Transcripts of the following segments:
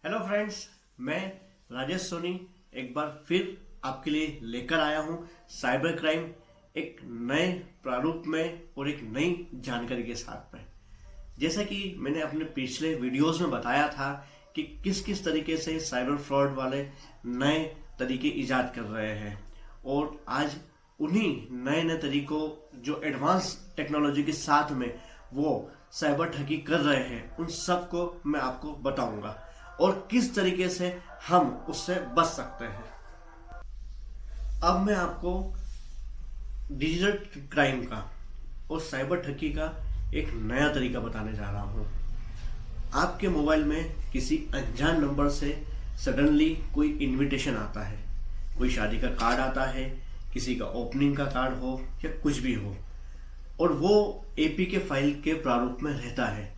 Hello friends, मैं राजेश सोनी एक बार फिर आपके लिए लेकर आया हूं साइबर क्राइम एक नए प्रारूप में और एक नई जानकारी के साथ में। जैसा कि मैंने अपने पिछले वीडियोस में बताया था कि किस किस तरीके से साइबर फ्रॉड वाले नए तरीके इजाद कर रहे हैं, और आज उन्हीं नए नए तरीकों जो एडवांस टेक्नोलॉजी के साथ में वो साइबर ठगी कर रहे हैं, उन सब को मैं आपको बताऊंगा और किस तरीके से हम उससे बच सकते हैं। अब मैं आपको डिजिटल क्राइम का और साइबर ठगी का एक नया तरीका बताने जा रहा हूं। आपके मोबाइल में किसी अनजान नंबर से सडनली कोई इनविटेशन आता है, कोई शादी का कार्ड आता है, किसी का ओपनिंग का कार्ड हो या कुछ भी हो, और वो एपीके फाइल के प्रारूप में रहता है।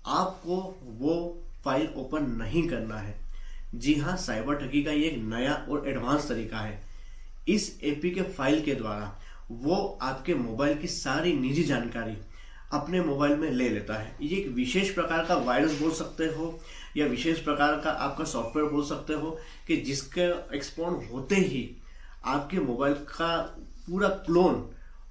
आपको वो फाइल ओपन नहीं करना है। जी हाँ, साइबर ठगी का ये एक नया और एडवांस तरीका है। इस एपीके फाइल के द्वारा वो आपके मोबाइल की सारी निजी जानकारी अपने मोबाइल में ले लेता है। ये एक विशेष प्रकार का वायरस बोल सकते हो या विशेष प्रकार का आपका सॉफ्टवेयर बोल सकते हो कि जिसके एक्सपॉन्ड होते ही आपके मोबाइल का पूरा क्लोन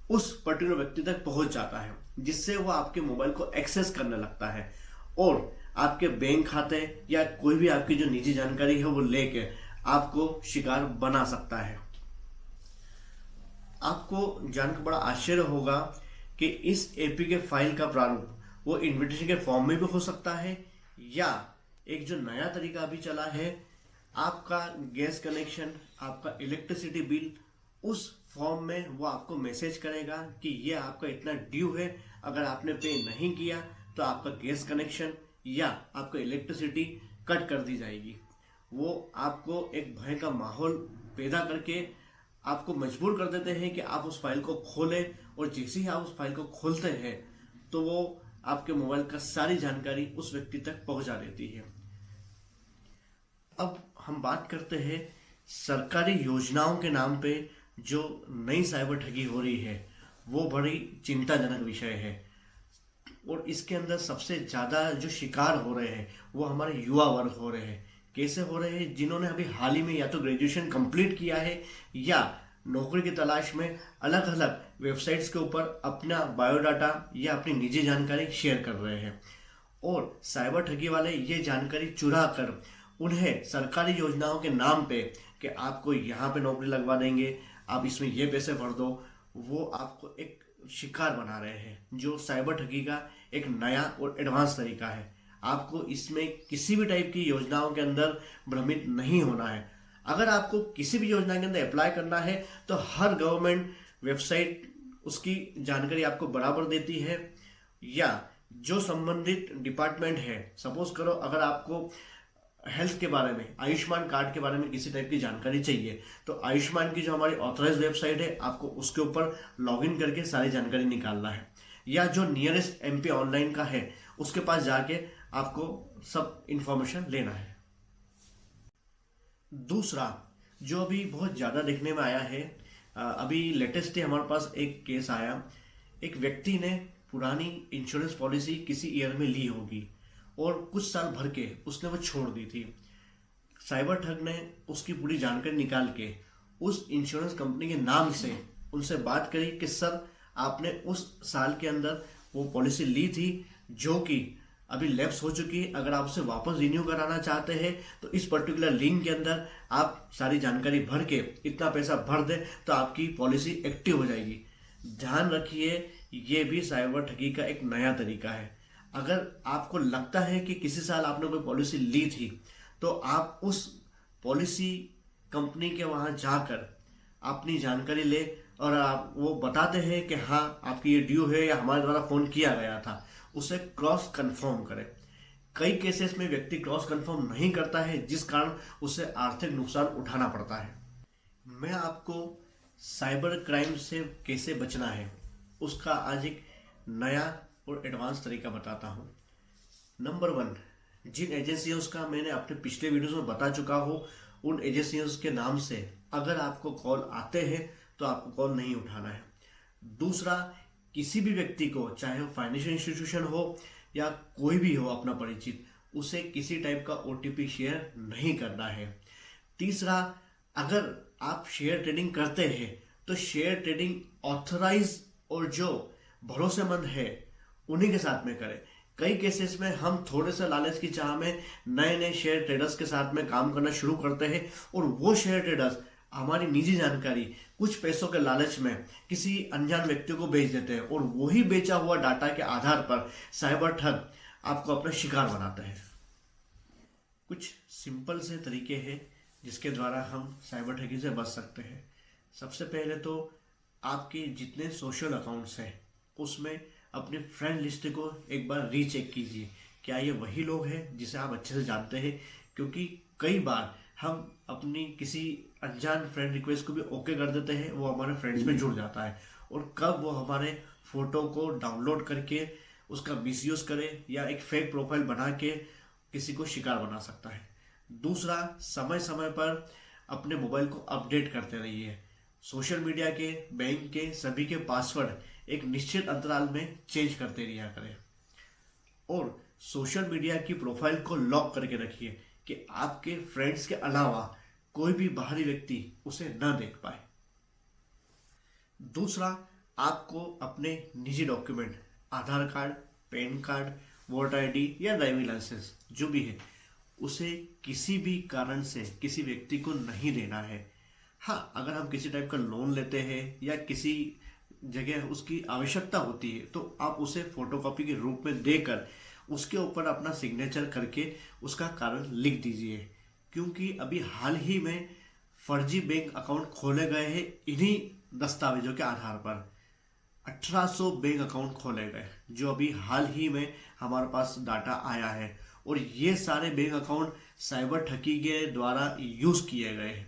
उस पर्टिकुलर व्यक्ति तक पहुंच जाता है, जिससे वो आपके मोबाइल को एक्सेस करने लगता है और आपके बैंक खाते या कोई भी आपकी जो निजी जानकारी है वो लेके आपको शिकार बना सकता है। आपको जानकर बड़ा आश्चर्य होगा कि इस एपीके फाइल का प्रारूप वो इनविटेशन के फॉर्म में भी हो सकता है, या एक जो नया तरीका अभी चला है, आपका गैस कनेक्शन, आपका इलेक्ट्रिसिटी बिल, उस फॉर्म में वो आपको मैसेज करेगा कि ये आपका इतना ड्यू है, अगर आपने पे नहीं किया तो आपका गैस कनेक्शन या आपका इलेक्ट्रिसिटी कट कर दी जाएगी। वो आपको एक भय का माहौल पैदा करके आपको मजबूर कर देते हैं कि आप उस फाइल को खोलें, और जैसे ही आप उस फाइल को खोलते हैं तो वो आपके मोबाइल का सारी जानकारी उस व्यक्ति तक पहुंचा देती है। अब हम बात करते हैं सरकारी योजनाओं के नाम पे जो नई साइबर ठगी हो रही है, वो बड़ी चिंताजनक विषय है। और इसके अंदर सबसे ज्यादा जो शिकार हो रहे हैं वो हमारे युवा वर्ग हो रहे हैं। कैसे हो रहे हैं? जिन्होंने अभी हाल ही में या तो ग्रेजुएशन कंप्लीट किया है या नौकरी की तलाश में अलग अलग वेबसाइट्स के ऊपर अपना बायोडाटा या अपनी निजी जानकारी शेयर कर रहे हैं, और साइबर ठगी वाले ये जानकारी चुरा कर उन्हें सरकारी योजनाओं के नाम पे कि आपको यहाँ पे नौकरी लगवा देंगे, आप इसमें ये पैसे भर दो, वो आपको एक शिकार बना रहे हैं। जो साइबर ठगी का एक नया और एडवांस तरीका है। आपको इसमें किसी भी टाइप की योजनाओं के अंदर भ्रमित नहीं होना है। अगर आपको किसी भी योजना के अंदर अप्लाई करना है तो हर गवर्नमेंट वेबसाइट उसकी जानकारी आपको बराबर देती है, या जो संबंधित डिपार्टमेंट है, सपोज करो अगर आपको हेल्थ के बारे में, आयुष्मान कार्ड के बारे में किसी टाइप की जानकारी चाहिए, तो आयुष्मान की जो हमारी ऑथराइज वेबसाइट है, आपको उसके ऊपर लॉगिन करके सारी जानकारी निकालना है, या जो नियरेस्ट एमपी ऑनलाइन का है उसके पास जाके आपको सब इंफॉर्मेशन लेना है। दूसरा जो अभी बहुत ज्यादा देखने में आया है, अभी लेटेस्ट ही हमारे पास एक केस आया। एक व्यक्ति ने पुरानी इंश्योरेंस पॉलिसी किसी ईयर में ली होगी और कुछ साल भर के उसने वो छोड़ दी थी। साइबर ठग ने उसकी पूरी जानकारी निकाल के उस इंश्योरेंस कंपनी के नाम से उनसे बात करी कि सर, आपने उस साल के अंदर वो पॉलिसी ली थी जो कि अभी लैप्स हो चुकी है, अगर आप उसे वापस रिन्यू कराना चाहते हैं तो इस पर्टिकुलर लिंक के अंदर आप सारी जानकारी भर के इतना पैसा भर दे तो आपकी पॉलिसी एक्टिव हो जाएगी। ध्यान रखिए, ये भी साइबर ठगी का एक नया तरीका है। अगर आपको लगता है कि किसी साल आपने कोई पॉलिसी ली थी, तो आप उस पॉलिसी कंपनी के वहां जाकर अपनी जानकारी ले, और आप वो बताते हैं कि हाँ आपकी ये ड्यू है या हमारे द्वारा फोन किया गया था, उसे क्रॉस कंफर्म करें। कई केसेस में व्यक्ति क्रॉस कंफर्म नहीं करता है, जिस कारण उसे आर्थिक नुकसान उठाना पड़ता है। मैं आपको साइबर क्राइम से कैसे बचना है उसका आज एक नया और एडवांस तरीका बताता हूं। नंबर 1, जिन एजेंसियों का मैंने अपने पिछले वीडियोस में बता चुका हूं, उन एजेंसियों के नाम से अगर आपको कॉल आते हैं तो आपको कॉल नहीं उठाना है। दूसरा, किसी भी व्यक्ति को, चाहे वो फाइनेंशियल इंस्टीट्यूशन हो या कोई भी हो अपना परिचित, उसे किसी टाइप का OTP शेयर नहीं करना है। तीसरा, अगर आप शेयर ट्रेडिंग करते हैं तो शेयर ट्रेडिंग ऑथराइज और जो भरोसेमंद है उन्हीं के साथ में करें। कई केसेस में हम थोड़े से लालच की चाह में नए नए शेयर ट्रेडर्स के साथ में काम करना शुरू करते हैं और वो शेयर ट्रेडर्स हमारी निजी जानकारी कुछ पैसों के लालच में किसी अनजान व्यक्ति को बेच देते हैं और वही बेचा हुआ डाटा के आधार पर साइबर ठग आपको अपना शिकार बनाते हैं। कुछ सिंपल से तरीके हैं जिसके द्वारा हम साइबर ठगी से बच सकते हैं। सबसे पहले तो आपके जितने सोशल अकाउंट्स हैं उसमें अपनी फ्रेंड लिस्ट को एक बार रीचेक कीजिए, क्या ये वही लोग हैं जिसे आप अच्छे से जानते हैं। क्योंकि कई बार हम अपनी किसी अनजान फ्रेंड रिक्वेस्ट को भी ओके कर देते हैं, वो हमारे फ्रेंड्स में जुड़ जाता है और कब वो हमारे फोटो को डाउनलोड करके उसका मिसयूज करे या एक फेक प्रोफाइल बना के किसी को शिकार बना सकता है। दूसरा, समय समय पर अपने मोबाइल को अपडेट करते रहिए। सोशल मीडिया के, बैंक के सभी के पासवर्ड एक निश्चित अंतराल में चेंज करते रहिया करें और सोशल मीडिया की प्रोफाइल को लॉक करके रखिए कि आपके फ्रेंड्स के अलावा कोई भी बाहरी व्यक्ति उसे न देख पाए। दूसरा, आपको अपने निजी document, Aadhaar card, PAN card, voter ID या ड्राइविंग लाइसेंस जो भी है उसे किसी भी कारण से किसी व्यक्ति को नहीं देना है। हाँ, अगर हम किसी टाइप का लोन लेते हैं या किसी जगह उसकी आवश्यकता होती है तो आप उसे फोटोकॉपी के रूप में देकर उसके ऊपर अपना सिग्नेचर करके उसका कारण लिख दीजिए। क्योंकि अभी हाल ही में फर्जी बैंक अकाउंट खोले गए हैं इन्हीं दस्तावेजों के आधार पर। 1800 बैंक अकाउंट खोले गए जो अभी हाल ही में हमारे पास डाटा आया है और ये सारे बैंक अकाउंट साइबर ठगी के द्वारा यूज किए गए हैं।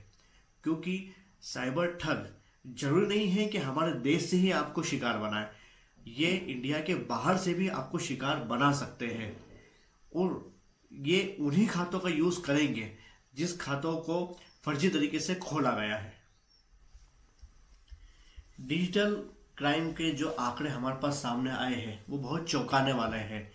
क्योंकि साइबर ठग जरूरी नहीं है कि हमारे देश से ही आपको शिकार बनाए, ये इंडिया के बाहर से भी आपको शिकार बना सकते हैं और ये उन्हीं खातों का यूज करेंगे जिस खातों को फर्जी तरीके से खोला गया है। डिजिटल क्राइम के जो आंकड़े हमारे पास सामने आए हैं वो बहुत चौंकाने वाले हैं।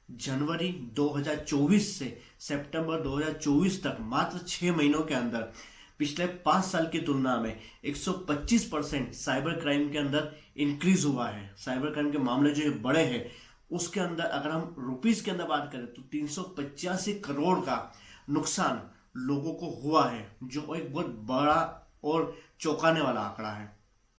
जनवरी 2024 से सितंबर 2024 तक मात्र 6 महीनों के अंदर पिछले 5 साल की तुलना में 125% साइबर क्राइम के अंदर इंक्रीज हुआ है। साइबर क्राइम के मामले जो बड़े हैं उसके अंदर अगर हम रुपीस के अंदर बात करें तो 385 करोड़ का नुकसान लोगों को हुआ है, जो एक बहुत बड़ा और चौंकाने वाला आंकड़ा है।